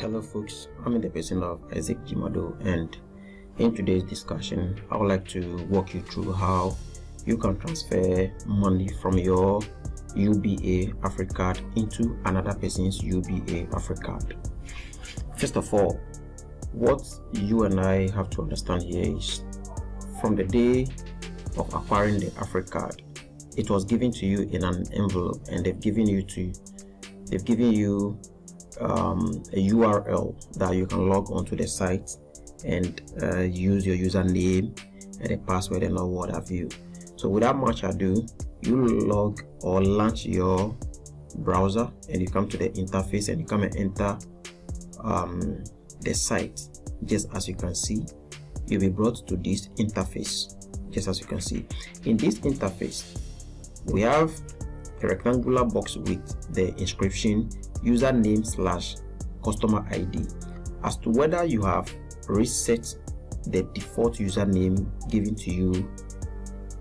Hello folks, I'm in the person of Isaac Jimado, and in today's discussion I would like to walk you through how you can transfer money from your UBA AfriCard into another person's UBA AfriCard. First of all, what you and I have to understand here is from the day of acquiring the AfriCard, it was given to you in an envelope, and they've given you a URL that you can log onto the site and use your username and a password and all what have you. So without much ado, you log or launch your browser and you come to the interface and you come and enter the site. Just as you can see, you'll be brought to this interface. Just as you can see, in this interface we have a rectangular box with the inscription username / customer ID. As to whether you have reset the default username given to you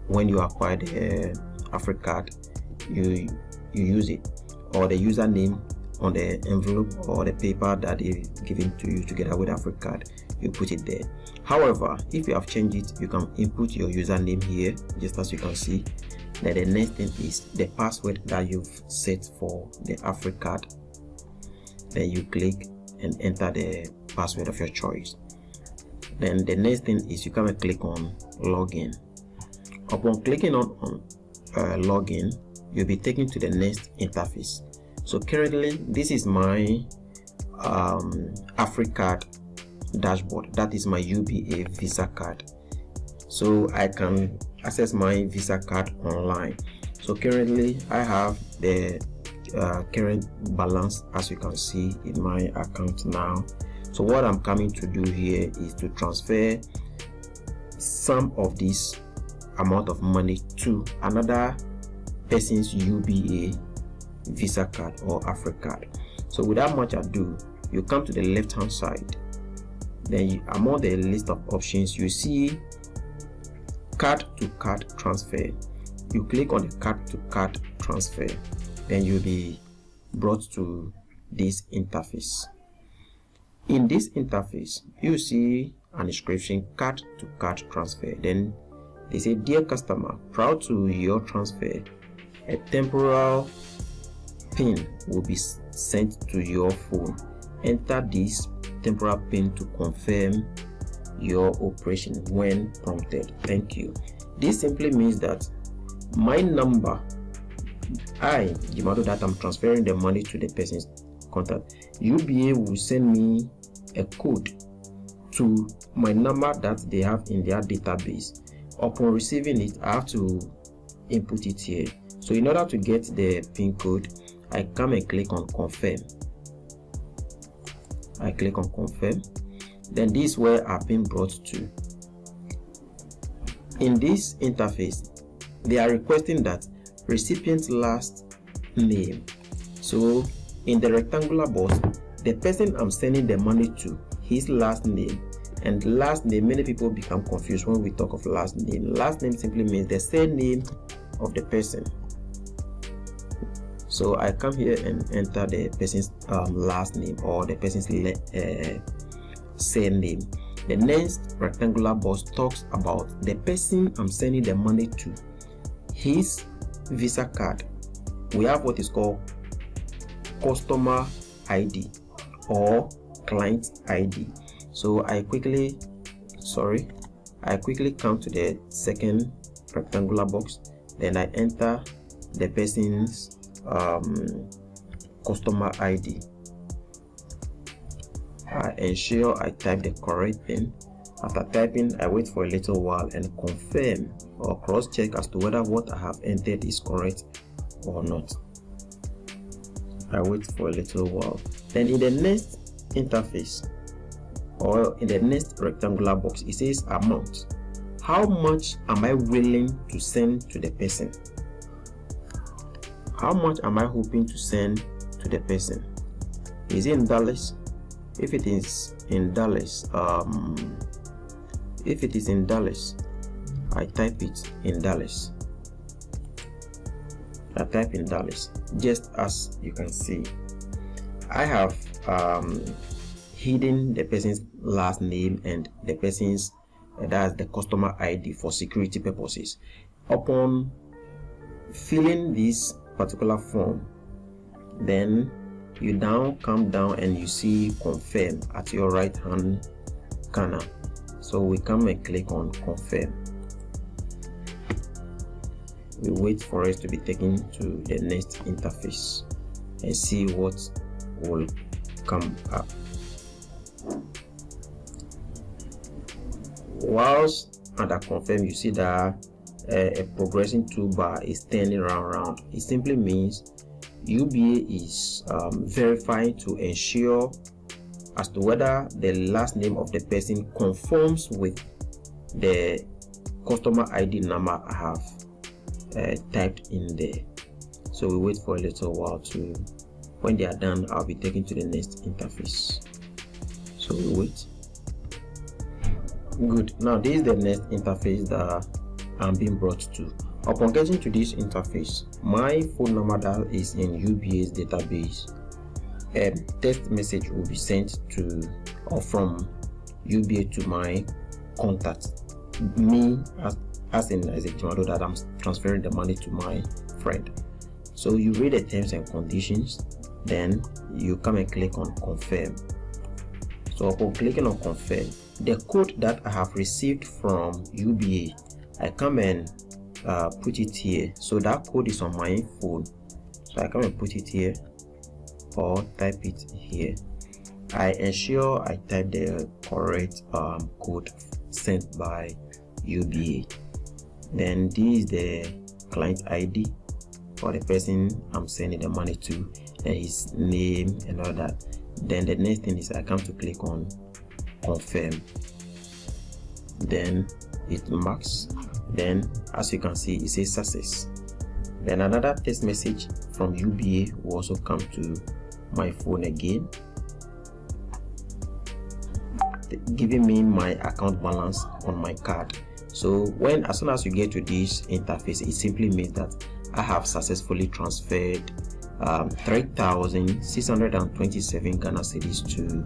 when you acquired the AfriCard, you use it, or the username on the envelope or the paper that is given to you together with AfriCard, you put it there. However, if you have changed it, you can input your username here, just as you can see. Then the next thing is the password that you've set for the AfriCard. Then you click and enter the password of your choice. Then the next thing is you come and click on login. Upon clicking on login, you'll be taken to the next interface. So currently this is my AfriCard dashboard. That is my UBA Visa Card. So I can access my Visa card online. So currently I have the current balance, as you can see in my account now. So what I'm coming to do here is to transfer some of this amount of money to another person's UBA Visa card or AfriCard. So without much ado, you come to the left hand side, then among the list of options you see card to card transfer. You click on the card to card transfer, then you'll be brought to this interface. In this interface, you see an inscription card to card transfer. Then they say, dear customer, prior to your transfer, a temporal PIN will be sent to your phone. Enter this temporal PIN to confirm your operation when prompted. Thank you. This simply means that my number, Jimado, that I'm transferring the money to the person's contact, UBA will send me a code to my number that they have in their database. Upon receiving it, I have to input it here. So in order to get the PIN code, I come and click on confirm. I click on confirm. Then this is where I've been brought to. In this interface, they are requesting that recipient's last name. So in the rectangular box, the person I'm sending the money to, his last name. And last name, many people become confused when we talk of last name. Last name simply means the surname of the person. So I come here and enter the person's last name or the person's surname. The next rectangular box talks about the person I'm sending the money to, his Visa card. We have what is called customer ID or client ID. So I quickly come to the second rectangular box, then I enter the person's customer ID. I ensure I type the correct thing. After typing, I wait for a little while and confirm or cross-check as to whether what I have entered is correct or not. I wait for a little while. Then in the next interface or in the next rectangular box, it says amount. How much am I willing to send to the person? How much am I hoping to send to the person? Is it in dollars? If it is in dollars, I type it in dollars. I type in dollars. Just as you can see, I have hidden the person's last name and the person's that's the customer ID for security purposes. Upon filling this particular form, then you come down and you see confirm at your right hand corner. So we come and click on confirm. We wait for us to be taken to the next interface and see what will come up. Whilst under confirm, you see that a progressing toolbar is turning around. It simply means UBA is verifying to ensure as to whether the last name of the person conforms with the customer ID number I have typed in there. So we wait for a little while to, when they are done, I'll be taken to the next interface. So we wait. Good. Now this is the next interface that I'm being brought to. Upon getting to this interface, my phone number that is in UBA's database, a text message will be sent to or from UBA to my contact, me as a Jimado, that I'm transferring the money to my friend. So you read the terms and conditions, then you come and click on confirm. So upon clicking on confirm, the code that I have received from UBA, I come and put it here. So that code is on my phone, so I come and put it here or type it here. I ensure I type the correct code sent by UBA. Then this is the client ID for the person I'm sending the money to, and his name and all that. Then the next thing is I come to click on confirm. Then it marks. Then as you can see, it says success. Then another text message from UBA will also come to my phone again, giving me my account balance on my card. So as soon as you get to this interface, it simply means that I have successfully transferred 3,627 Ghana cedis to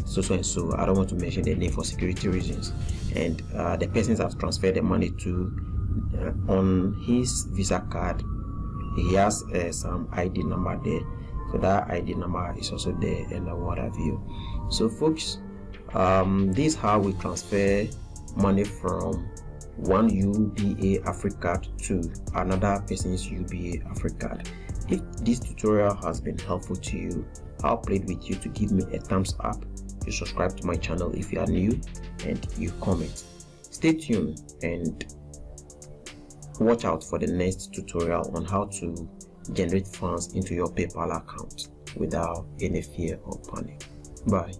so and so. I don't want to mention the name for security reasons. And the persons I've transferred the money to, on his Visa card, he has some ID number there. So that ID number is also there and what have you. So folks, this is how we transfer money from one UBA AfriCard to another person's UBA AfriCard. If this tutorial has been helpful to you, I'll plead with you to give me a thumbs up, you subscribe to my channel if you are new, and you comment. Stay tuned and watch out for the next tutorial on how to generate funds into your PayPal account without any fear or panic. Bye.